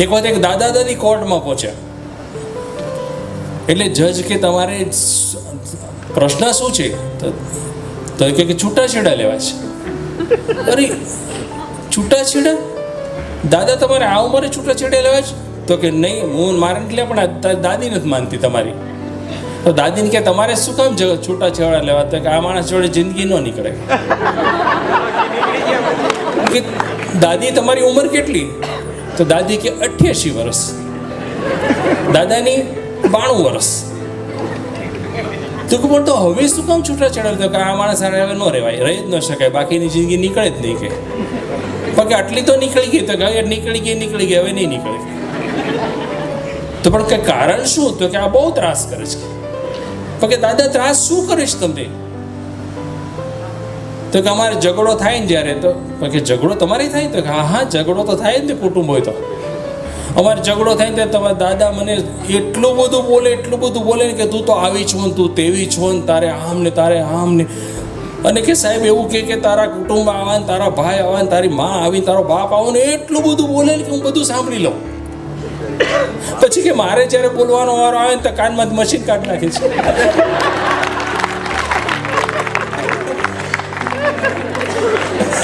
એક વખત એક દાદા દાદી કોર્ટમાં પહોંચ્યા, એટલે જજ કે તમારે પ્રશ્ન શું છે? તો કે છૂટાછેડા લેવા છે. અરે છૂટાછેડા? દાદા તમારે આ ઉંમરે છૂટાછેડા લેવા છે? તો કે નહીં, હું મારે નથી લે, પણ દાદી નથી માનતી તમારી. તો દાદીને કે તમારે શું કામ છૂટાછેડા લેવા? તો કે આ માણસ જોડે જિંદગી ન નીકળે. કે દાદી તમારી ઉંમર કેટલી? તો દાદી કે 88 વર્ષ. દાદાની 92 વર્ષ. તો પણ તો હવે શું કામ છૂટાછેડા? તો કે આ માણસ હવે ન રહેવાય, રહી જ ન શકાય, બાકીની જિંદગી નીકળે જ નહીં. કે પણ કે આટલી તો નીકળી ગઈ. તો કે નીકળી ગઈ, હવે નહીં નીકળે. તો પણ કે કારણ શું? તો કે આ બહુ ત્રાસ કરે છે. તો કે દાદા ત્રાસ શું કરીશ તમને? તો કે અમારે ઝઘડો થાય ને જ્યારે, તો કે ઝઘડો તમારે થાય? તો કે હા, ઝઘડો તો થાય જ ને, કુટુંબ હોય તો. અમારે ઝઘડો થાય ને તમારા દાદા મને એટલું બધું બોલે ને કે તું તો આવી છો ને, તું તેવી છો ને, તારે આમ ને તારે આમ ને. અને કે સાહેબ એવું કે તારા કુટુંબ આવા ને, તારા ભાઈ આવા ને, તારી માં આવી, તારો બાપ આવો ને, એટલું બધું બોલે ને કે હું બધું સાંભળી લઉં. પછી કે મારે જ્યારે બોલવાનો વારો આવે ને તો કાનમાં મશીન કાઢી નાખે છે.